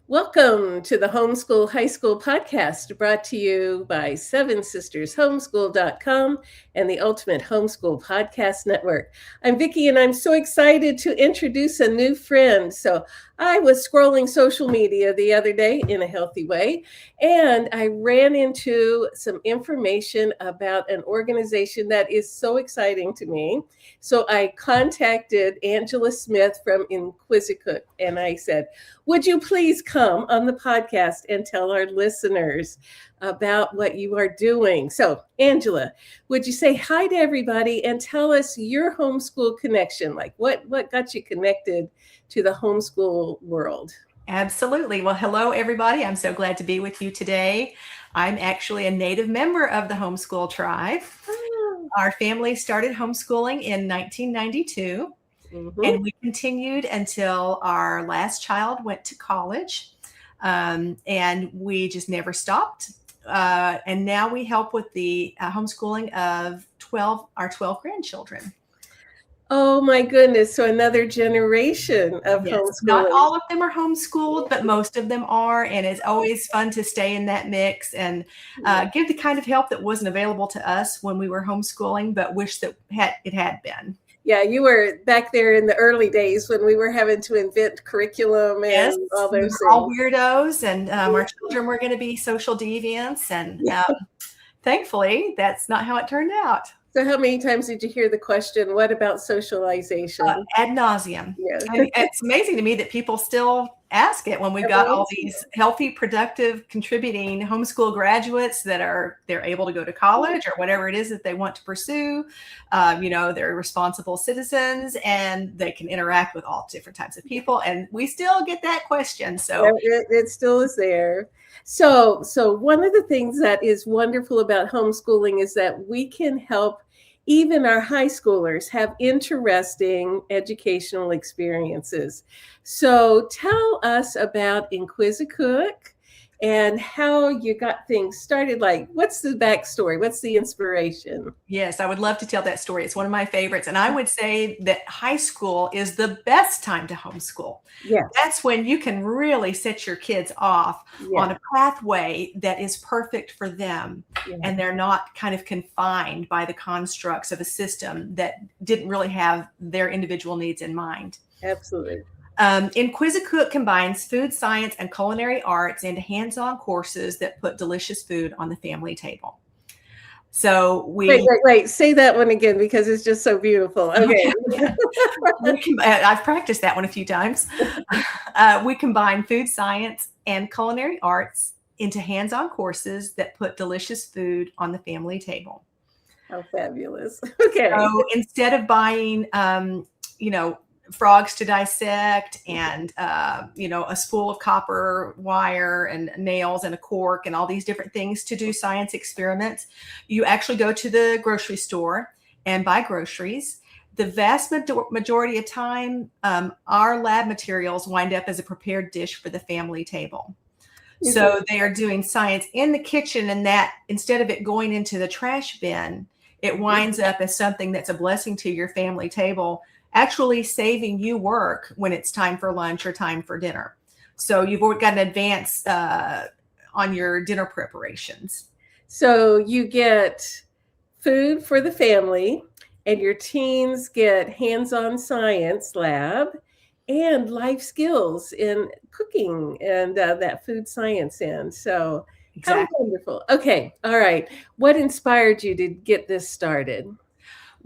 Welcome to the Homeschool High School podcast brought to you by Seven Sisters Homeschool.com and the Ultimate Homeschool Podcast Network. I'm Vicki and I'm so excited to introduce a new friend. So I was scrolling social media the other day in a healthy way, and I ran into some information about an organization that is so exciting to me. So I contacted Angela Smith from Inquisicook and I said, would you please come on the podcast and tell our listeners about what you are doing? So, Angela, would you say hi to everybody and tell us your homeschool connection? Like what got you connected to the homeschool world? Absolutely. Well, hello, everybody. I'm so glad to be with you today. I'm actually a native member of the homeschool tribe. Oh. Our family started homeschooling in 1992, and we continued until our last child went to college. And we just never stopped. And now we help with the homeschooling of our 12 grandchildren. Oh my goodness. So another generation of Yes, homeschooling. not all of them are homeschooled, but most of them are. And it's always fun to stay in that mix and give the kind of help that wasn't available to us when we were homeschooling, but wish that it had been. Yeah, you were back there in the early days when we were having to invent curriculum and yes, all those things. All weirdos, and our children were going to be social deviants. And thankfully, that's not how it turned out. So how many times did you hear the question, what about socialization? Ad nauseum. Yeah. It's amazing to me that people still ask it when we've got all these healthy, productive, contributing homeschool graduates that they're able to go to college or whatever it is that they want to pursue. They're responsible citizens and they can interact with all different types of people. And we still get that question. So it still is there. So one of the things that is wonderful about homeschooling is that we can help even our high schoolers have interesting educational experiences. So tell us about Inquisicook and how you got things started. Like, what's the backstory? What's the inspiration? Yes, I would love to tell that story. It's one of my favorites. And I would say that high school is the best time to homeschool. Yes. That's when you can really set your kids off on a pathway that is perfect for them. Yeah. And they're not kind of confined by the constructs of a system that didn't really have their individual needs in mind. Absolutely. Inquisicook combines food science and culinary arts into hands-on courses that put delicious food on the family table. So wait, say that one again because it's just so beautiful. Okay. I've practiced that one a few times. We combine food science and culinary arts into hands-on courses that put delicious food on the family table. How fabulous. Okay. So instead of buying, frogs to dissect and, a spool of copper wire and nails and a cork and all these different things to do science experiments, you actually go to the grocery store and buy groceries. The vast majority of time, our lab materials wind up as a prepared dish for the family table. Mm-hmm. So they are doing science in the kitchen, and that instead of it going into the trash bin, it winds up as something that's a blessing to your family table, actually saving you work when it's time for lunch or time for dinner. So you've already got an advance on your dinner preparations. So you get food for the family and your teens get hands-on science lab and life skills in cooking and that food science end. So exactly. How wonderful. Okay. All right. What inspired you to get this started?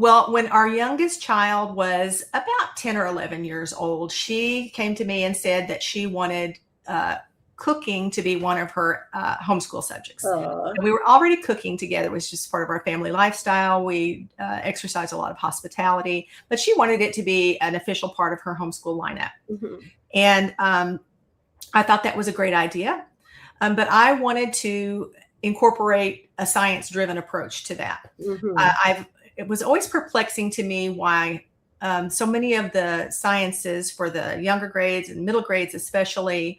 Well, when our youngest child was about 10 or 11 years old, she came to me and said that she wanted cooking to be one of her homeschool subjects. And we were already cooking together. It was just part of our family lifestyle. We exercised a lot of hospitality, but she wanted it to be an official part of her homeschool lineup. Mm-hmm. And I thought that was a great idea. But I wanted to incorporate a science-driven approach to that. Mm-hmm. It was always perplexing to me why so many of the sciences for the younger grades and middle grades especially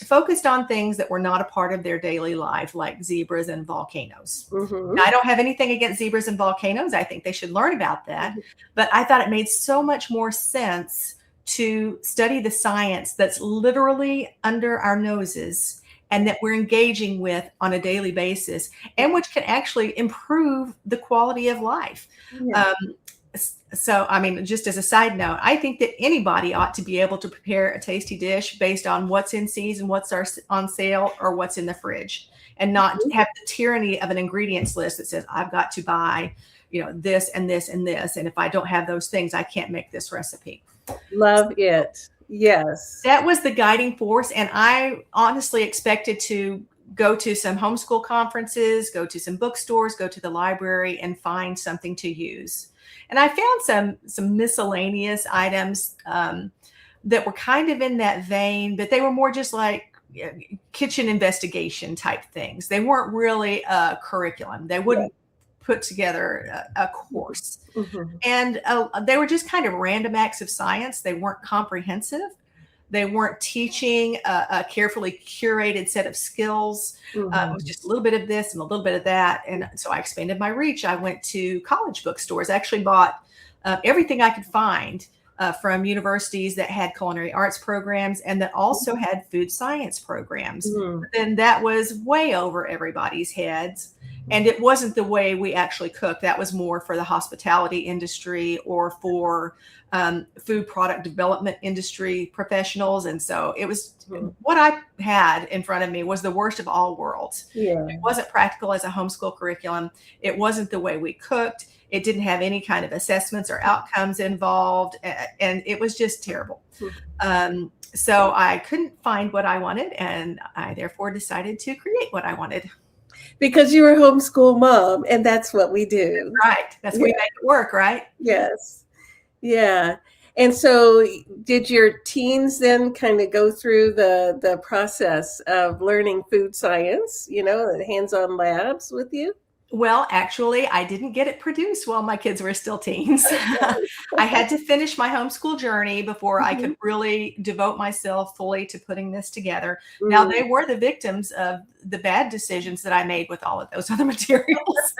focused on things that were not a part of their daily life, like zebras and volcanoes. Mm-hmm. Now, I don't have anything against zebras and volcanoes. I think they should learn about that. Mm-hmm. But I thought it made so much more sense to study the science that's literally under our noses and that we're engaging with on a daily basis, and which can actually improve the quality of life. Yeah. So, I mean, just as a side note, I think that anybody ought to be able to prepare a tasty dish based on what's in season, what's on sale, or what's in the fridge, and not have the tyranny of an ingredients list that says, I've got to buy, this and this and this. And if I don't have those things, I can't make this recipe. Love it. Yes. That was the guiding force. And I honestly expected to go to some homeschool conferences, go to some bookstores, go to the library, and find something to use. And I found some miscellaneous items that were kind of in that vein, but they were more just like kitchen investigation type things. They weren't really a curriculum. They wouldn't put together a course. Mm-hmm. And they were just kind of random acts of science. They weren't comprehensive. They weren't teaching a carefully curated set of skills. Mm-hmm. It was just a little bit of this and a little bit of that. And so I expanded my reach. I went to college bookstores, actually bought everything I could find from universities that had culinary arts programs and that also had food science programs. Mm-hmm. And that was way over everybody's heads. And it wasn't the way we actually cook. That was more for the hospitality industry or for food product development industry professionals. And so it was what I had in front of me was the worst of all worlds. Yeah. It wasn't practical as a homeschool curriculum. It wasn't the way we cooked. It didn't have any kind of assessments or outcomes involved. And it was just terrible. So I couldn't find what I wanted. And I therefore decided to create what I wanted. Because you were a homeschool mom, and that's what we do. Right. That's what we make it work, right? Yes. Yeah. And so did your teens then kind of go through the process of learning food science, hands-on labs with you? Well, actually, I didn't get it produced while my kids were still teens. I had to finish my homeschool journey before I could really devote myself fully to putting this together. Mm. Now, they were the victims of the bad decisions that I made with all of those other materials.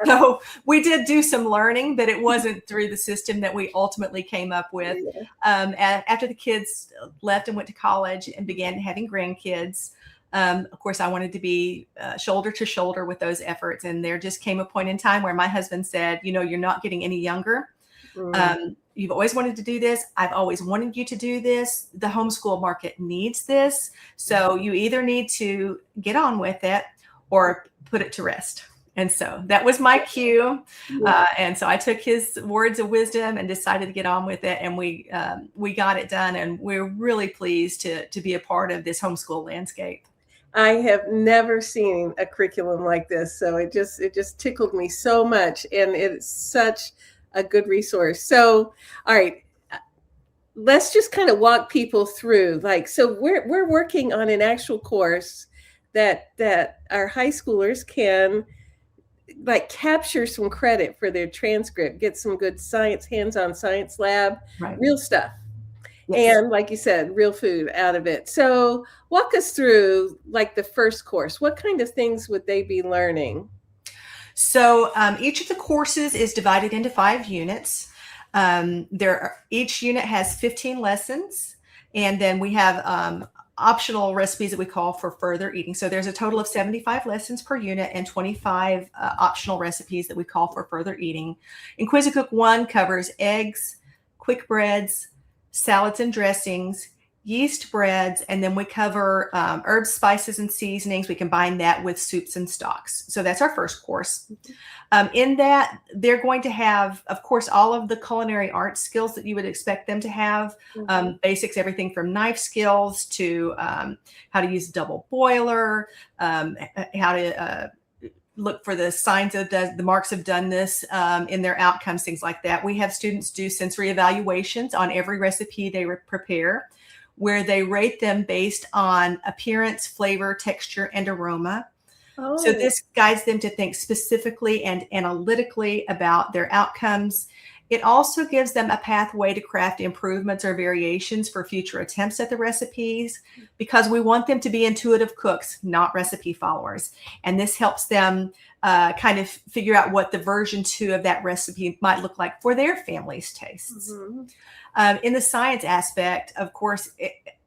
So we did do some learning, but it wasn't through the system that we ultimately came up with. After the kids left and went to college and began having grandkids, of course, I wanted to be shoulder to shoulder with those efforts. And there just came a point in time where my husband said, you're not getting any younger. You've always wanted to do this. I've always wanted you to do this. The homeschool market needs this. So you either need to get on with it or put it to rest. And so that was my cue. And so I took his words of wisdom and decided to get on with it. And we got it done. And we're really pleased to be a part of this homeschool landscape. I have never seen a curriculum like this. So it just tickled me so much. And it's such a good resource. So, all right, let's just kind of walk people through. So we're working on an actual course that our high schoolers can capture some credit for their transcript, get some good science, hands-on science lab, real stuff. Yes. And like you said, real food out of it. So walk us through the first course. What kind of things would they be learning? So each of the courses is divided into 5 units. Each unit has 15 lessons. And then we have optional recipes that we call for further eating. So there's a total of 75 lessons per unit and 25 optional recipes that we call for further eating. And Quizzicook 1 covers eggs, quick breads, salads and dressings, yeast breads, and then we cover herbs, spices, and seasonings. We combine that with soups and stocks. So that's our first course. In that, they're going to have, of course, all of the culinary arts skills that you would expect them to have. Basics, everything from knife skills to how to use a double boiler, how to look for the signs of the marks of doneness in their outcomes, things like that. We have students do sensory evaluations on every recipe they prepare, where they rate them based on appearance, flavor, texture, and aroma. Oh. So this guides them to think specifically and analytically about their outcomes. It also gives them a pathway to craft improvements or variations for future attempts at the recipes, because we want them to be intuitive cooks, not recipe followers. And this helps them kind of figure out what the version 2 of that recipe might look like for their family's tastes. In the science aspect, of course,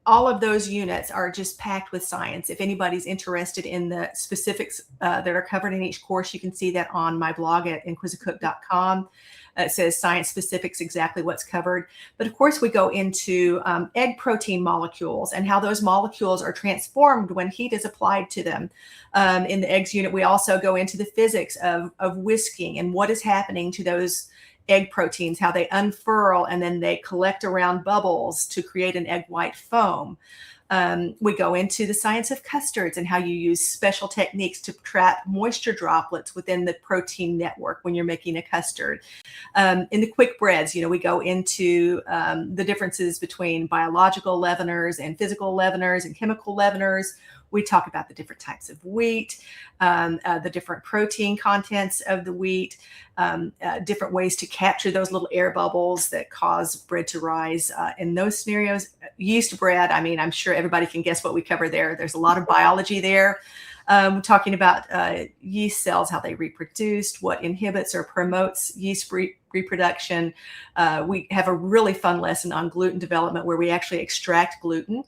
all of those units are just packed with science. If anybody's interested in the specifics that are covered in each course, you can see that on my blog at inquisicook.com. It says science specifics, exactly what's covered. But of course, we go into egg protein molecules and how those molecules are transformed when heat is applied to them. In the eggs unit, we also go into the physics of whisking and what is happening to those egg proteins, how they unfurl and then they collect around bubbles to create an egg white foam. We go into the science of custards and how you use special techniques to trap moisture droplets within the protein network when you're making a custard. In the quick breads, we go into the differences between biological leaveners and physical leaveners and chemical leaveners. We talk about the different types of wheat, the different protein contents of the wheat, different ways to capture those little air bubbles that cause bread to rise. In those scenarios, yeast bread, I'm sure everybody can guess what we cover there. There's a lot of biology there. We're talking about yeast cells, how they reproduce, what inhibits or promotes yeast reproduction. We have a really fun lesson on gluten development where we actually extract gluten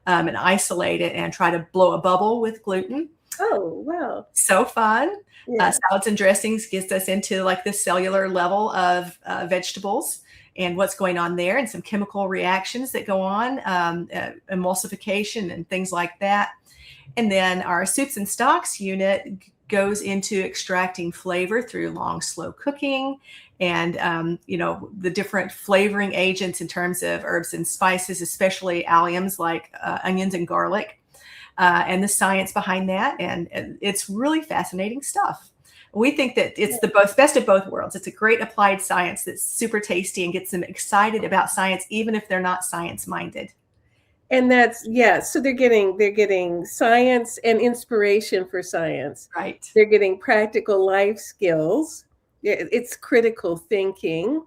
and isolate it and try to blow a bubble with gluten. Oh, wow. So fun. Yeah. Salads and dressings gets us into like the cellular level of vegetables and what's going on there and some chemical reactions that go on, emulsification and things like that. And then our soups and stocks unit goes into extracting flavor through long, slow cooking and, the different flavoring agents in terms of herbs and spices, especially alliums like onions and garlic, and the science behind that. And it's really fascinating stuff. We think that it's the best of both worlds. It's a great applied science that's super tasty and gets them excited about science, even if they're not science minded. And so they're getting science and inspiration for science. Right. They're getting practical life skills. It's critical thinking.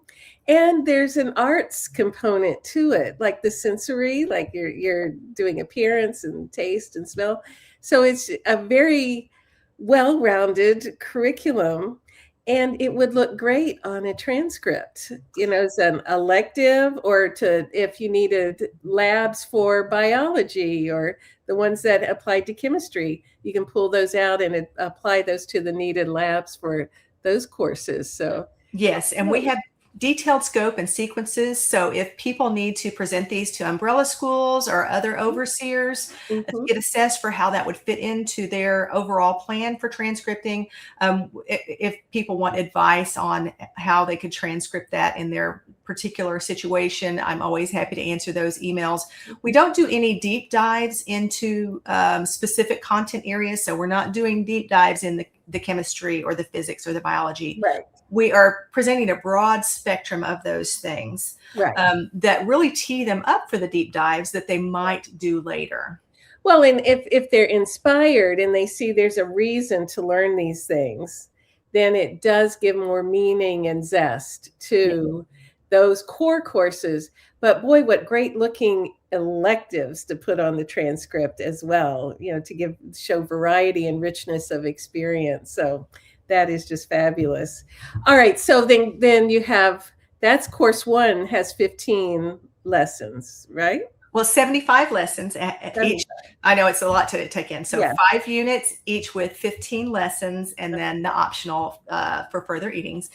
And there's an arts component to it, like the sensory, like you're doing appearance and taste and smell. So it's a very well-rounded curriculum. And it would look great on a transcript, as an elective or if you needed labs for biology or the ones that applied to chemistry, you can pull those out and apply those to the needed labs for those courses. So yes, and we have detailed scope and sequences. So if people need to present these to umbrella schools or other overseers to get assessed for how that would fit into their overall plan for transcripting, if people want advice on how they could transcript that in their particular situation, I'm always happy to answer those emails. We don't do any deep dives into specific content areas. So we're not doing deep dives in the chemistry or the physics or the biology. Right. We are presenting a broad spectrum of those things that really tee them up for the deep dives that they might do later. Well, and if they're inspired and they see there's a reason to learn these things, then it does give more meaning and zest to those core courses. But boy, what great looking electives to put on the transcript as well, to show variety and richness of experience. So that is just fabulous. All right. So then you have, that's course 1 has 15 lessons, right? Well, 75 lessons each. I know it's a lot to take in. So 5 units, each with 15 lessons, and then the optional for further eatings.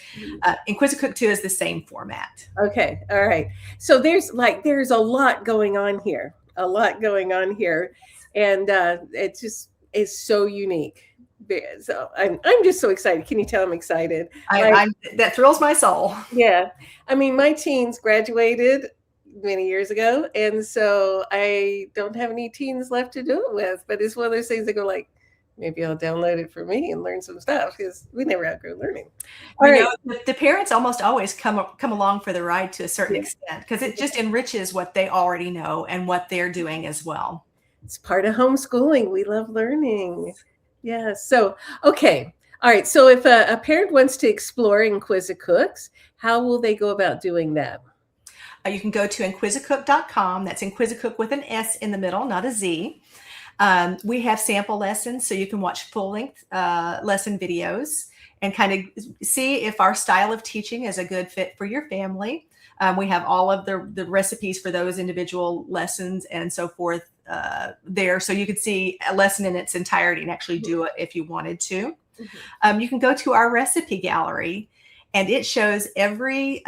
InquisiCook 2 is the same format. Okay. All right. So there's a lot going on here, and it just is so unique. So I'm just so excited. Can you tell I'm excited? That thrills my soul. Yeah. My teens graduated many years ago, and so I don't have any teens left to do it with, but it's one of those things that go like, maybe I'll download it for me and learn some stuff, because we never outgrow learning. The parents almost always come along for the ride to a certain extent, because it just enriches what they already know and what they're doing as well. It's part of homeschooling. We love learning. Yeah. So, okay. All right. So if a parent wants to explore InquisiCooks, how will they go about doing that? You can go to inquisicook.com. That's InquisiCook with an S in the middle, not a Z. We have sample lessons, so you can watch full-length lesson videos and kind of see if our style of teaching is a good fit for your family. We have all of the recipes for those individual lessons and so forth there. So you could see a lesson in its entirety and actually do it if you wanted to. You can go to our recipe gallery, and it shows every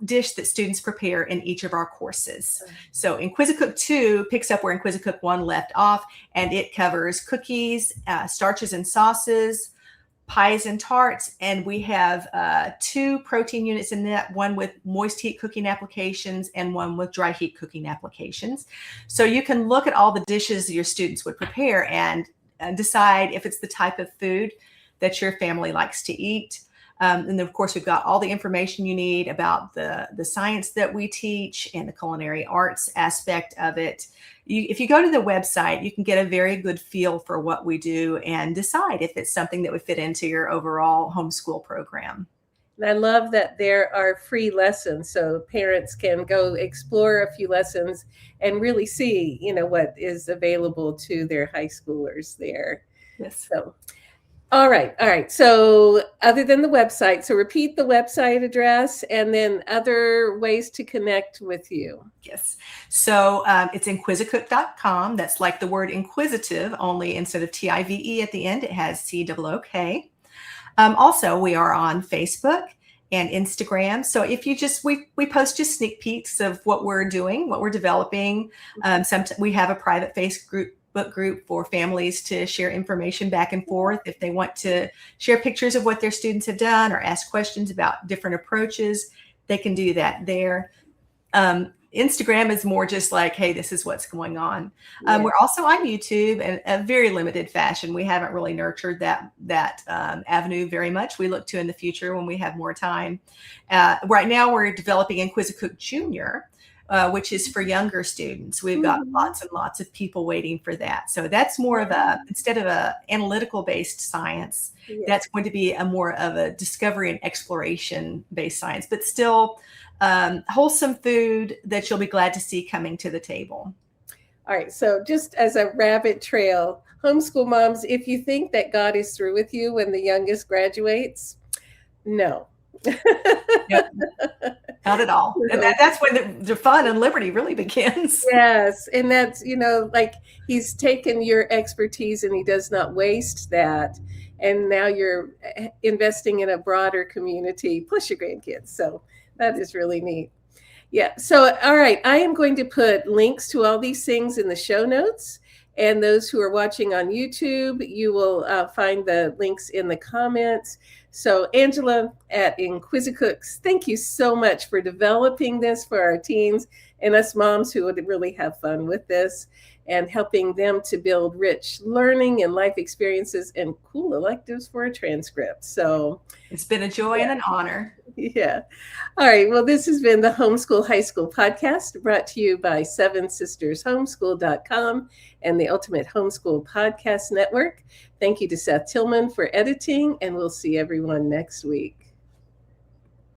dish that students prepare in each of our courses. So Inquisicook 2 picks up where Inquisicook 1 left off, and it covers cookies, starches and sauces, pies and tarts, and we have 2 protein units in that, one with moist heat cooking applications and one with dry heat cooking applications. So you can look at all the dishes your students would prepare and decide if it's the type of food that your family likes to eat. And then, of course, we've got all the information you need about the science that we teach and the culinary arts aspect of it. If you go to the website, you can get a very good feel for what we do and decide if it's something that would fit into your overall homeschool program. And I love that there are free lessons, so parents can go explore a few lessons and really see, what is available to their high schoolers there. Yes. So, all right. So other than the website, so repeat the website address and then other ways to connect with you. Yes. So it's inquisicook.com. That's like the word inquisitive, only instead of TIVE at the end, it has COOK. Also, we are on Facebook and Instagram. So if you we post just sneak peeks of what we're doing, what we're developing. Sometimes we have a private Facebook group for families to share information back and forth. If they want to share pictures of what their students have done or ask questions about different approaches, they can do that there. Instagram is more just like, hey, this is what's going on. We're also on YouTube in a very limited fashion. We haven't really nurtured that avenue very much. We look to in the future when we have more time. Right now, we're developing Inquisicook Junior, which is for younger students. We've got lots and lots of people waiting for that. So that's more of instead of a analytical based science, that's going to be more of a discovery and exploration based science, but still wholesome food that you'll be glad to see coming to the table. All right. So just as a rabbit trail, homeschool moms, if you think that God is through with you when the youngest graduates, no. Yep. Not at all. And that's when the fun and liberty really begins. Yes. And that's, like he's taken your expertise and he does not waste that. And now you're investing in a broader community, plus your grandkids. So that is really neat. Yeah. So, all right. I am going to put links to all these things in the show notes. And those who are watching on YouTube, you will find the links in the comments. So Angela at Inquisicooks, thank you so much for developing this for our teens and us moms who would really have fun with this and helping them to build rich learning and life experiences and cool electives for a transcript. So it's been a joy and an honor. Yeah. All right. Well, this has been the Homeschool High School podcast brought to you by SevenSistersHomeschool.com and the Ultimate Homeschool Podcast Network. Thank you to Seth Tillman for editing, and we'll see everyone next week.